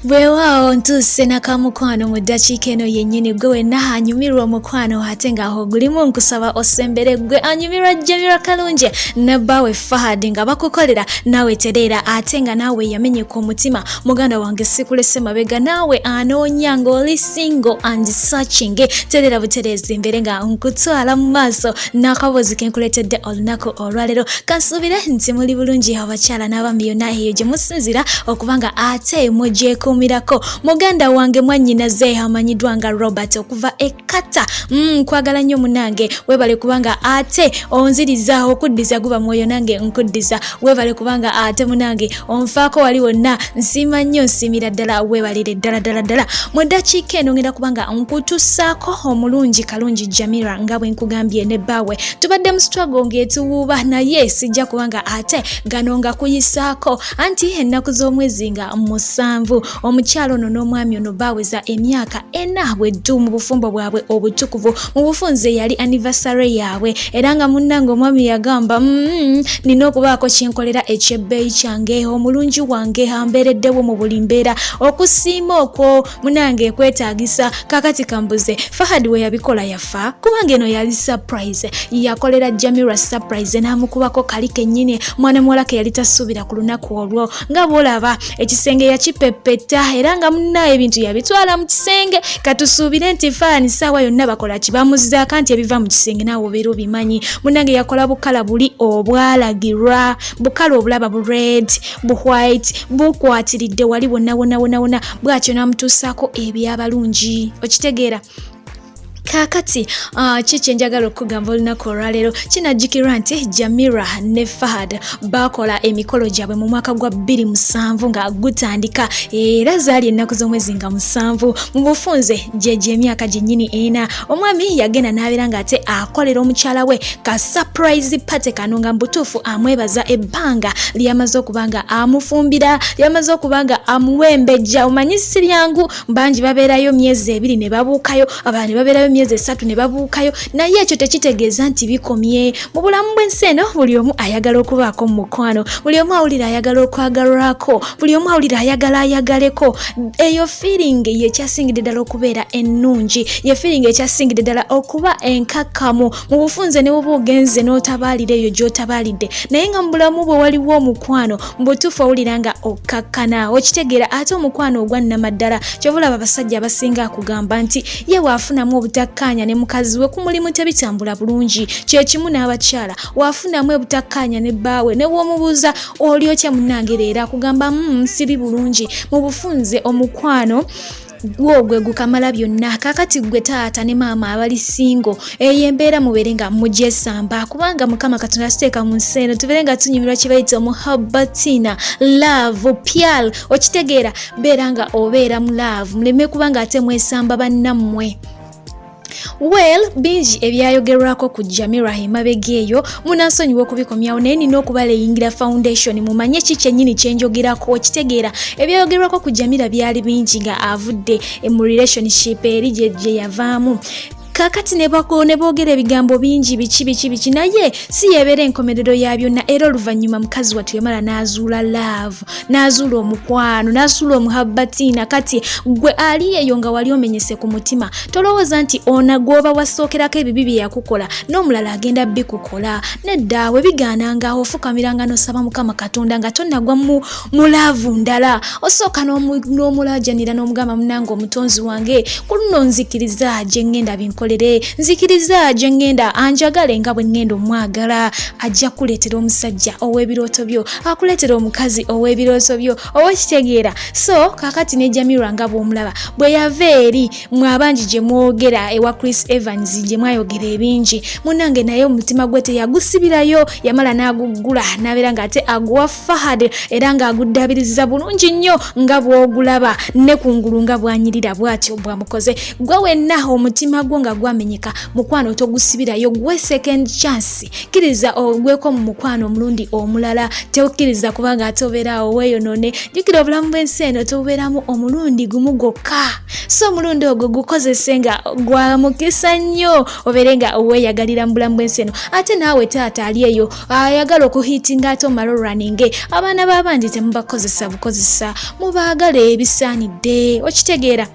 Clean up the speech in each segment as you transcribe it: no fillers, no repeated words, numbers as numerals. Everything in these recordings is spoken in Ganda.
Bwewa ntuse nakamukwano mu dakiika eno yennyini gwe wenna anyumirwa omukwano ate ng'aho gulimu nkusaba osembere gwe anyumirwa Jamira Kalungi ne bbawe Fahad nga bakukolera naawe tereera ate nga naawe yamenyeka omutima muganda wange sikulese mabega naawe anoonya ng'oli single and searching tereera butereezi mbere nga nkutwala mu maaso n'akabuuzi ke nkuleetedde olunaku olwaleero kansuubire nti muli bulungi abakyala n'abami yonna eyo gye musinzira okubanga ate mugyeko mirako muganda wange mwannyinaze amanyiddwa nga Robert okuva ekata kwagala nnyo munange webale kubanga ate onziriza okuddiza guba mwoyo nange nkuddiza webale kubanga ate munange onfaako wali wonna nsiima nnyo nsiimira ddala webalire ddala mu dakiika eno ngenda kubanga nkutussaako omulungi Kalungi Jamira nga bwe nkugambye ne bbaawe tubadde mu struggle ng'etuwuuba naye sijja kubanga ate gano nga kuyisaako anti ennaku z'omwezi nga 7 omukyalo ono n'omwami ono baaweza emyaka 4 bweddu mu bufumbo bwabwe obutukuvu mu bufunze yali anniversary yaabwe era nga munnange omwami yagamba nina okubaako kyenkolera ekyebbeeyi kyange omulungi wange ambeereddewo mu buli mbeera okusiima okwo munange kwetaagisa kakati kambuze Fahad we yabikola yafa kubanga eno yali surprise yakolera Jamira surprise n'amukubako kali kennyini mwana muwala ke yali tasuubira ku lunaku olwo nga bwolaba ekisenge yakipepeta era nga munnaye ebintu yabitwala mu kisenge katusuubire nti faani saawa yonna bakola kibamuzaaka nti ebiva mu kisenge naawe obeera obimanyi munange yakola bukala buli obwalagirwa bukala obulaba bu red bu white bukwatiridde wali wonna bwatyo n'amutuusaako ebyabalungi okitegeera kakati kiki njagala okugamba olunaku olwaleero kinajjukirwa nti Jamira ne Fahad bakola emikolo gyabwe mu mwaka gwa 2007 nga gutandika era zaali ennaku z'omwezi nga 7 mu bufunze gyegyo emyaka gyennyini 4 omwami yagenda n'abeera nga ate akolera omukyala we ka surprise party kano nga mbutuufu amwebaza ebbanga lyamaze okuba nga amufumbira lyamaze okuba nga amuwembejja omanyi si lyangu bangi babeerayo myezi 2 ne babuukayo abandi babeerayo myezi 3 ne babuukayo naye ekyo tekitegeeza nti bikomye mu bulamu bw'ensi eno buli omu ayagala okubaako mu mukwano buli omu awulira ayagala okwagalwako buli omu awulira ayagala ayagaleko eyo feeling yekyasingidde ddala okubeera ennungi ye feeling ekyasingidde ddala okuba enkakkamu mu bufunze ne bwoba ogenze n'otabaalira eyo gy'otabaalidde naye nga mu bulamu bwe waliwo omukwano mu butuufu owulira nga okkakkana okitegeera ate omukwano ogwa nnamaddala kyobulaba abasajja abasinga akugamba nti ye waafunamu obutakkaanya ne mukazi we ku mulimu tebitambula bulungi kyekimu n'abakyala waafunamu obutakkaanya ne bbaawe ne bw'omubuuza oli otya munnange leero akugamba siri bulungi mu bufunze omukwano gwe gukamala byonna kakati gwe taata ne maama abali singo eyo embeera mubeere nga mugyesamba kubanga mukama katonda tuteeka mu nsi eno tubeere nga tunyumirwa kye bayita omuhabbatina love pyal okitegeera beera nga obeera mu love muleme kubanga ate mwesamba bannammwe. Well, bingi ebyayogerwako ku Jamira emabega eyo munansonyiwa okubikomyawo naye nina okubaleyingira foundation mumanye ki kyennyini kyenjogerako okitegeera ebyayogerwako ku Jamira byali bingi nga avudde mu relationship eri gye yavaamu kakati ne boogera ebigambo bingi biki naye si yebeera enkomerero ya byonna era oluvannyuma mukazi wattu yamala n'azuula love n'azuula omukwano n'azuula omuhabbatina kati gwe ali eyo nga wali omenyese ku mutima tolowooza nti ona gwoba wasookerako ebibi bye yakukola n'omulala agenda bikukola neddaawe bigaananga ofukamiranga n'osaba mukama katonda nga tonnagwa mu laavu ndala osooka n'omulaajanira n'omugamba munange omutonzi wange ku luno nzikiriza gye ngenda binkolere nzikiriza gye ngenda anjagale nga bwe ngenda omwagala ajja kuleetera omusajja ow'ebirooto byo akuleetera omukazi ow'ebirooto byo owekitegeera so kakati ne Jamira nga bw'omulaba bwe yava eri mwabangi gye mwogera ewa Chris Evans gye mwayogera ebingi munange naye omutima gwe teyagusibirayo yamala n'aguggula n'abeera nga ate aguwa Fahad era ng'aguddabiriza bulungi nnyo nga bw'ogulaba ne kungulu nga bwanyirira bw'atyo bwamukoze gwe wenna omutima gwo nga gwamenyeka mukwano togusibirayo gwe second chance kiriza ogweko mu mukwano omulundi omulala teukiriza kubanga atobeerawo weeyonone jjukira obulamu bw'ensi eno tobeeramu omulundi gumu gwokka so omulundi ogwo gukozese nga gwa mukisa nnyo obeere nga weeyagalira mu bulamu bw'ensi eno ate naawe taata ali eyo ayagala okuhiitinga ate omala olwaninge abaana b'abandi temubakozesa bukozesa mubaagala ebisaanidde okitegeera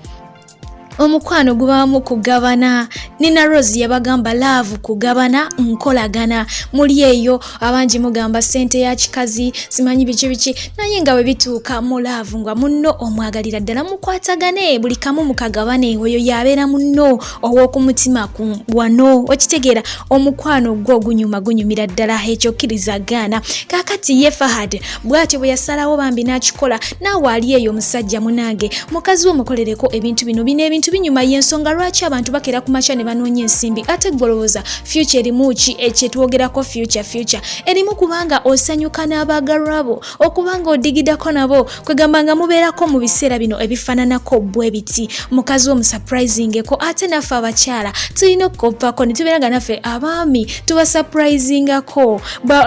omukwano gubamu kugabana Nina Rose yabagamba love kugabana nkolagana muli eyo abangi mugamba sente ya kikazi simanyi biki naye nga bwe bituuka mu love nga munno omwagalira ddala mukwatagane buli kamu mukagabane oyo yabeera munno ow'okumutima wano okitegeera omukwano gwo gunyumira ddala ekyo kirizagaana kakati ye Fahad bw'atyo bwe yasalawo bambi n'akikola naawe ali eyo omusajja munange mukazi wo mukolereko ebintu bino ebintu binyuma y'ensonga lwaki abantu bakera ku makya ne banoonya ensimbi ate gwolowooza future erimu ki ekyetwogerako future erimu kubanga osanyuka n'abaagalwa bo okubanga odigidako nabo kwegamba nga mubeerako mu biseera bino ebifaananako bwe biti mukazi wo musurprisingeko ate naffe abakyala tulina okukoppako ne tubeera nga naffe abaami tubasurprisingako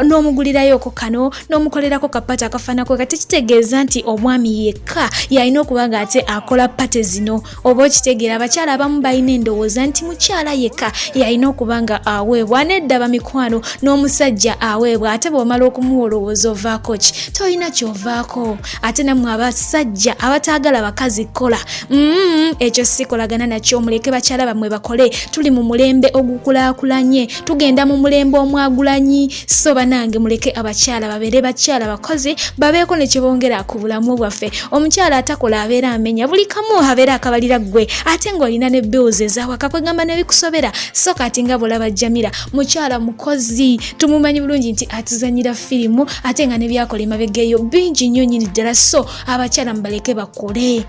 n'omugulirayoko kano n'omukolerako kapata akafaanako kati kitegeeza nti omwami yekka yalina okubanga ate akola pate zino oba okitegeera abakyala abamu balina endowooza nti mukyala yekka yalina okubanga aweebwa nedda mikwano n'omusajja aweebwa ate bw'omala okumuwa olowooza ovaako ki tolina ky'ovaako ate nammwe abasajja abataagala bakazi kola ekyo sikolagana nakyo muleke bakyala bammwe bakole tuli mu mulembe ogukulaakulanye tugenda mu mulembe omwagulanyi so banange muleke abakyala babeere bakyala bakozi babeeko ne kyebongera ku bulamu bwaffe omukyala atakola abeera amenya buli kamu abeera akabalira gwe ate ng'olina ne bills ezawaka kwegamba ne bikusobera so kati nga bolaba Jamila mukyala mukozi tumumanyi bulungi nti atuzanyira firimu ate nga ne byakola emabegeeyo bingi nnyo nnyini ddala so abakyala mbaleke bakole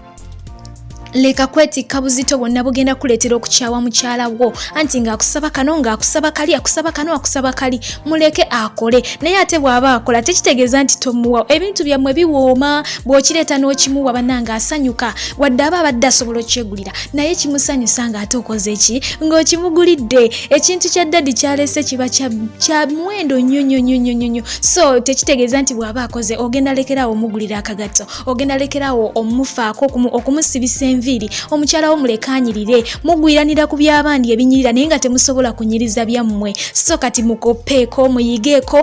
leka kwetikka buzito bwonna bugenda kuleetera okukyawa mukyala wo anti ng'akusaba kano ng'akusaba kali akusaba kano akusaba kali muleke akole naye ate bw'aba akola tekitegeeza nti tomuwa ebintu byammwe biwooma bw'okireeta n'okimuwa bannange asanyuka wadde aba abadde asobola okyegulira naye kimusanyusa ng'ate okoze eki ng'okimugulidde ekintu kya ddadi kyalese kiba kya muwendo nnyo so tekitegeeza nti bw'aba akoze ogenda lekeraawo omugulira akagatto ogenda lekeraawo omumufaako okumusibisa omukyala wo mulekanyirire mugwiranira ku by'abandi ebinyirira naye nga temusobola kunyiriza byammwe so kati mukopeeko muyigeeko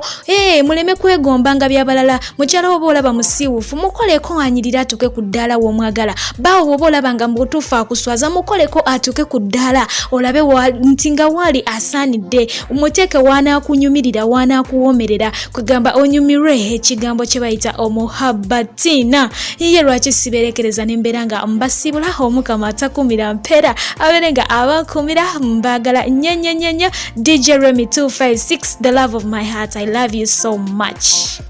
muleme kwegombanga by'abalala mukyala wo olaba musiiwufu mukoleko anyirira atuuke ku ddaala w'omwagala baawo bw'oba olaba nga mu butuufu akuswaza mukoleko atuuke ku ddaala olabe nti nga waali asaanidde muteeke waanaakunyumirira waanaakuwoomerera kwegamba onyumirwe ekigambo kye bayita omuhabbatina ye lwaki sibeerekereza n'embeera nga mbasibula omukama atakumira mpera abeere nga abakumira mbagala nnyo DJ Remy 256 the love of my heart I love you so much.